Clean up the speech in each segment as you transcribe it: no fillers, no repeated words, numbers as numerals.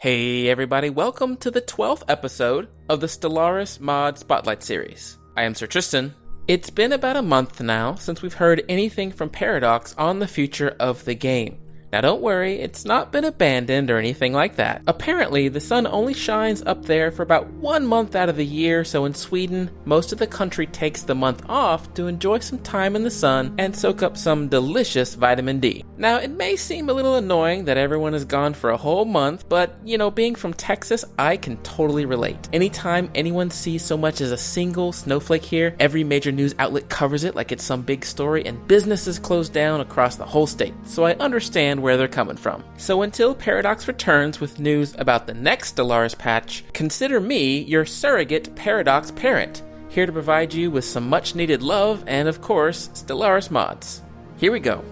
Hey everybody, welcome to the 12th episode of the Stellaris Mod Spotlight series. I am Sir Tristan. It's been about a month now since we've heard anything from Paradox on the future of the game. Now don't worry, it's not been abandoned or anything like that. Apparently, the sun only shines up there for about 1 month out of the year, so in Sweden, most of the country takes the month off to enjoy some time in the sun and soak up some delicious vitamin D. Now, it may seem a little annoying that everyone is gone for a whole month, but, being from Texas, I can totally relate. Anytime anyone sees so much as a single snowflake here, every major news outlet covers it like it's some big story, and businesses close down across the whole state. So I understand where they're coming from. So until Paradox returns with news about the next Stellaris patch, consider me your surrogate Paradox parent, here to provide you with some much needed love and, of course, Stellaris mods. Here we go.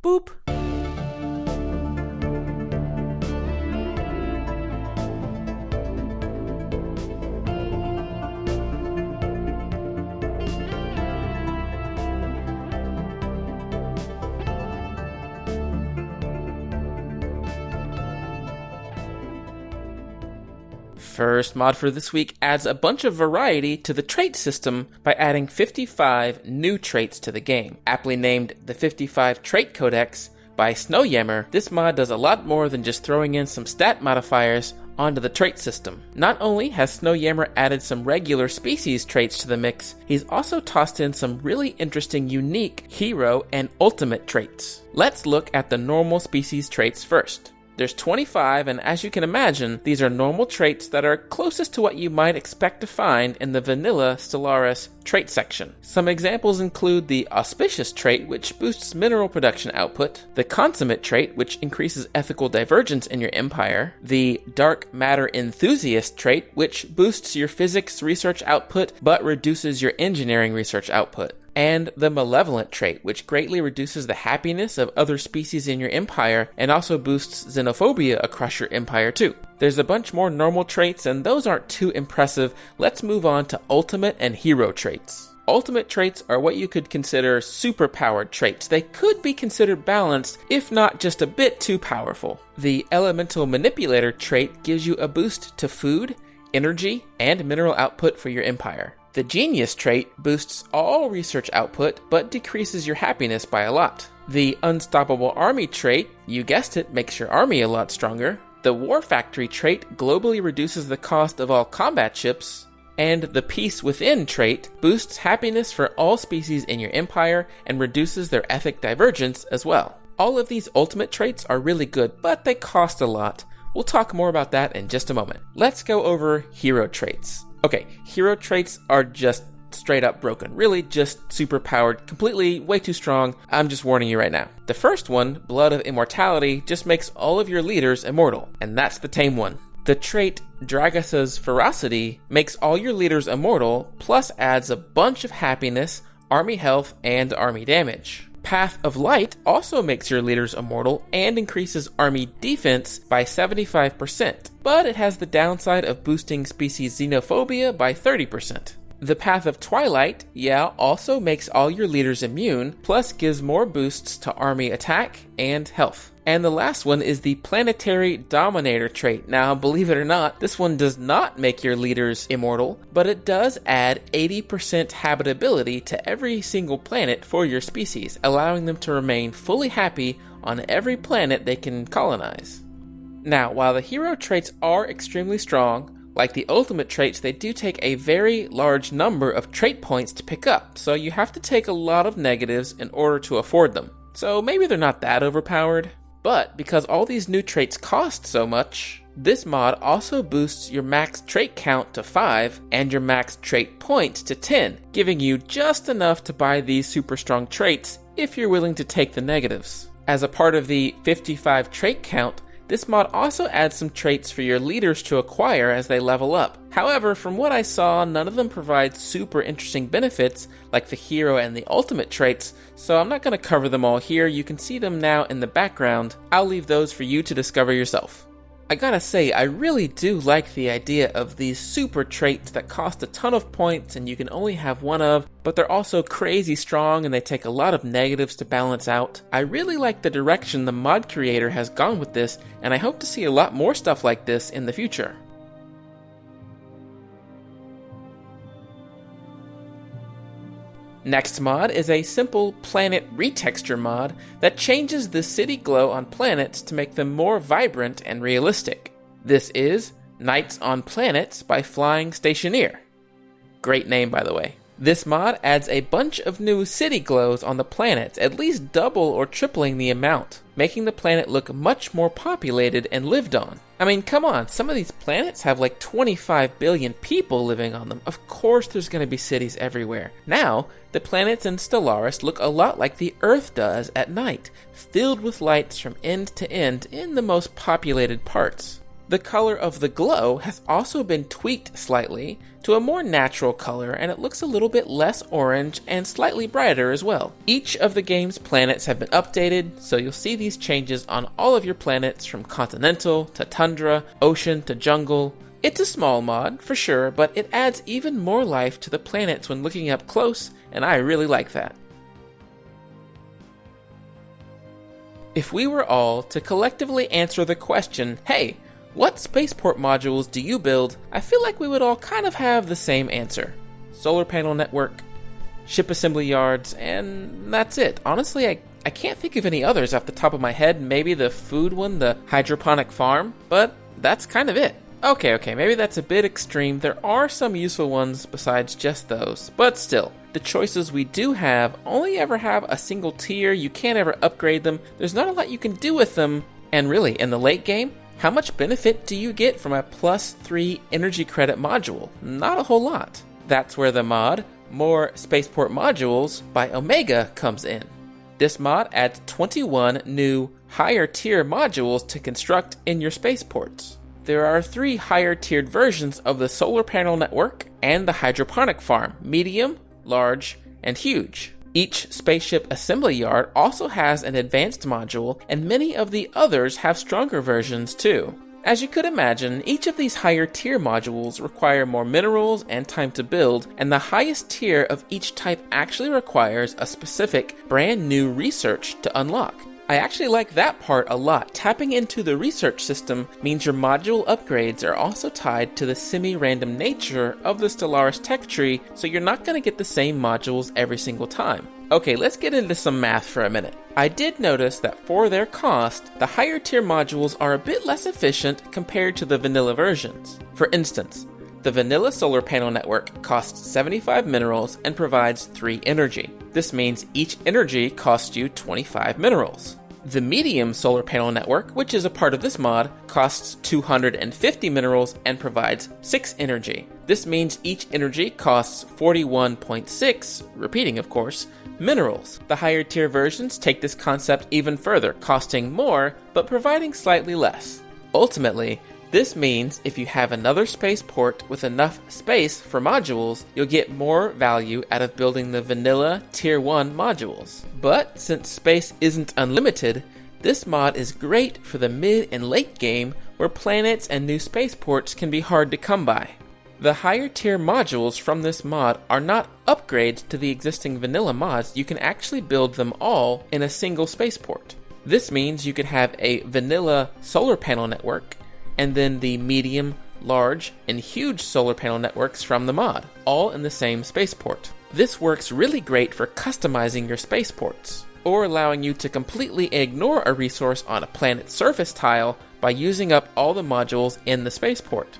Boop. First mod for this week adds a bunch of variety to the trait system by adding 55 new traits to the game. Aptly named the 55 Trait Codex by Snowyammer, this mod does a lot more than just throwing in some stat modifiers onto the trait system. Not only has Snowyammer added some regular species traits to the mix, he's also tossed in some really interesting unique hero and ultimate traits. Let's look at the normal species traits first. There's 25, and as you can imagine, these are normal traits that are closest to what you might expect to find in the vanilla Stellaris trait section. Some examples include the Auspicious trait, which boosts mineral production output, the Consummate trait, which increases ethical divergence in your empire, the Dark Matter Enthusiast trait, which boosts your physics research output but reduces your engineering research output, and the Malevolent trait, which greatly reduces the happiness of other species in your empire and also boosts xenophobia across your empire too. There's a bunch more normal traits, and those aren't too impressive. Let's move on to ultimate and hero traits. Ultimate traits are what you could consider superpowered traits. They could be considered balanced, if not just a bit too powerful. The Elemental Manipulator trait gives you a boost to food, energy, and mineral output for your empire. The Genius trait boosts all research output, but decreases your happiness by a lot. The Unstoppable Army trait, you guessed it, makes your army a lot stronger. The War Factory trait globally reduces the cost of all combat ships. And the Peace Within trait boosts happiness for all species in your empire and reduces their ethic divergence as well. All of these ultimate traits are really good, but they cost a lot. We'll talk more about that in just a moment. Let's go over hero traits. Okay, hero traits are just straight up broken. Really just super powered, completely way too strong. I'm just warning you right now. The first one, Blood of Immortality, just makes all of your leaders immortal, and that's the tame one. The trait Dragas's Ferocity makes all your leaders immortal, plus adds a bunch of happiness, army health, and army damage. Path of Light also makes your leaders immortal and increases army defense by 75%, but it has the downside of boosting species xenophobia by 30%. The Path of Twilight, also makes all your leaders immune, plus gives more boosts to army attack and health. And the last one is the Planetary Dominator trait. Now, believe it or not, this one does not make your leaders immortal, but it does add 80% habitability to every single planet for your species, allowing them to remain fully happy on every planet they can colonize. Now, while the hero traits are extremely strong, like the ultimate traits, they do take a very large number of trait points to pick up, so you have to take a lot of negatives in order to afford them. So maybe they're not that overpowered. But because all these new traits cost so much, this mod also boosts your max trait count to 5 and your max trait points to 10, giving you just enough to buy these super strong traits if you're willing to take the negatives. As a part of the 55 trait count, this mod also adds some traits for your leaders to acquire as they level up. However, from what I saw, none of them provide super interesting benefits like the hero and the ultimate traits, so I'm not going to cover them all here. You can see them now in the background. I'll leave those for you to discover yourself. I gotta say, I really do like the idea of these super traits that cost a ton of points and you can only have one of, but they're also crazy strong and they take a lot of negatives to balance out. I really like the direction the mod creator has gone with this, and I hope to see a lot more stuff like this in the future. Next mod is a simple planet retexture mod that changes the city glow on planets to make them more vibrant and realistic. This is Nights on Planets by Flying Stationeer. Great name, by the way. This mod adds a bunch of new city glows on the planets, at least double or tripling the amount, making the planet look much more populated and lived on. I mean, come on, some of these planets have like 25 billion people living on them. Of course there's going to be cities everywhere. Now, the planets in Stellaris look a lot like the Earth does at night, filled with lights from end to end in the most populated parts. The color of the glow has also been tweaked slightly to a more natural color, and it looks a little bit less orange and slightly brighter as well. Each of the game's planets have been updated, so you'll see these changes on all of your planets from continental to tundra, ocean to jungle. It's a small mod, for sure, but it adds even more life to the planets when looking up close, and I really like that. If we were all to collectively answer the question, hey, what spaceport modules do you build? I feel like we would all kind of have the same answer. Solar panel network, ship assembly yards, and that's it. Honestly, I can't think of any others off the top of my head. Maybe the food one, the hydroponic farm, but that's kind of it. Okay, maybe that's a bit extreme. There are some useful ones besides just those, but still, the choices we do have only ever have a single tier. You can't ever upgrade them. There's not a lot you can do with them, and really, in the late game, how much benefit do you get from a +3 energy credit module? Not a whole lot. That's where the mod, More Spaceport Modules by Omega comes in. This mod adds 21 new higher tier modules to construct in your spaceports. There are 3 higher tiered versions of the solar panel network and the hydroponic farm, medium, large, and huge. Each spaceship assembly yard also has an advanced module, and many of the others have stronger versions too. As you could imagine, each of these higher tier modules require more minerals and time to build, and the highest tier of each type actually requires a specific brand new research to unlock. I actually like that part a lot. Tapping into the research system means your module upgrades are also tied to the semi-random nature of the Stellaris tech tree, so you're not going to get the same modules every single time. Okay, let's get into some math for a minute. I did notice that for their cost, the higher tier modules are a bit less efficient compared to the vanilla versions. For instance, the vanilla solar panel network costs 75 minerals and provides 3 energy. This means each energy costs you 25 minerals. The medium solar panel network, which is a part of this mod, costs 250 minerals and provides 6 energy. This means each energy costs 41.6, repeating of course, minerals. The higher tier versions take this concept even further, costing more, but providing slightly less. Ultimately, this means if you have another spaceport with enough space for modules, you'll get more value out of building the vanilla Tier 1 modules. But since space isn't unlimited, this mod is great for the mid and late game where planets and new spaceports can be hard to come by. The higher tier modules from this mod are not upgrades to the existing vanilla mods. You can actually build them all in a single spaceport. This means you could have a vanilla solar panel network, and then the medium, large, and huge solar panel networks from the mod, all in the same spaceport. This works really great for customizing your spaceports, or allowing you to completely ignore a resource on a planet's surface tile by using up all the modules in the spaceport.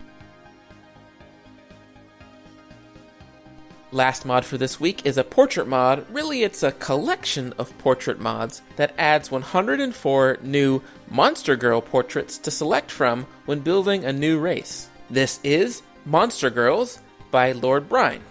Last mod for this week is a portrait mod. Really, it's a collection of portrait mods that adds 104 new Monstergirl portraits to select from when building a new race. This is Monstergirls by Lord Brine.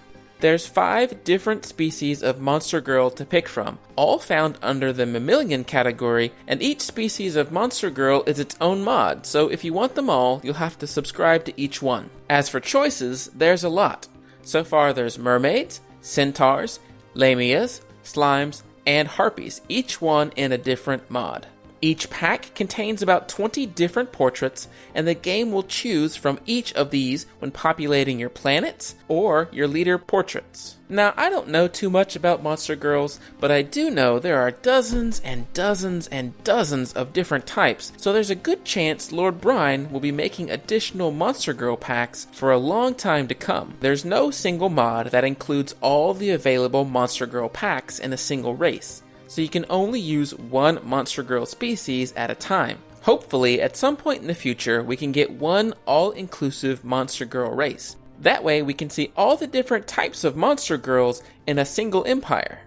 There's 5 different species of Monstergirl to pick from, all found under the mammalian category, and each species of Monstergirl is its own mod, so if you want them all, you'll have to subscribe to each one. As for choices, there's a lot. So far there's mermaids, centaurs, lamias, slimes, and harpies, each one in a different mod. Each pack contains about 20 different portraits, and the game will choose from each of these when populating your planets or your leader portraits. Now, I don't know too much about Monstergirls, but I do know there are dozens and dozens and dozens of different types, so there's a good chance Lord Brine will be making additional Monstergirl packs for a long time to come. There's no single mod that includes all the available Monstergirl packs in a single race, so you can only use one Monstergirl species at a time. Hopefully, at some point in the future, we can get one all-inclusive Monstergirl race. That way, we can see all the different types of Monstergirls in a single empire.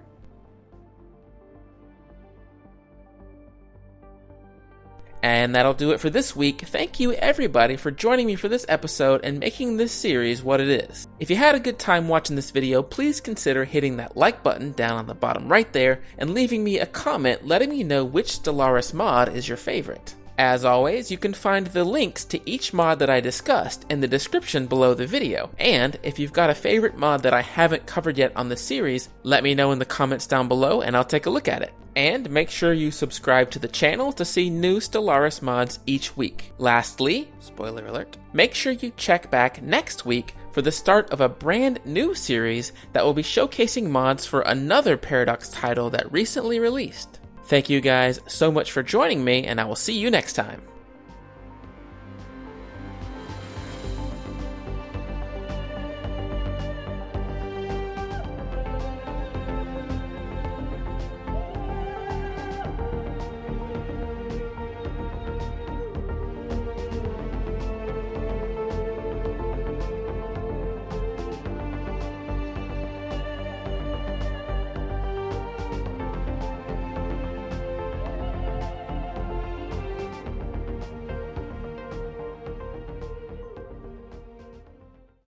And that'll do it for this week. Thank you everybody for joining me for this episode and making this series what it is. If you had a good time watching this video, please consider hitting that like button down on the bottom right there and leaving me a comment letting me know which Stellaris mod is your favorite. As always, you can find the links to each mod that I discussed in the description below the video. And if you've got a favorite mod that I haven't covered yet on the series, let me know in the comments down below and I'll take a look at it. And make sure you subscribe to the channel to see new Stellaris mods each week. Lastly, spoiler alert, make sure you check back next week for the start of a brand new series that will be showcasing mods for another Paradox title that recently released. Thank you guys so much for joining me, and I will see you next time.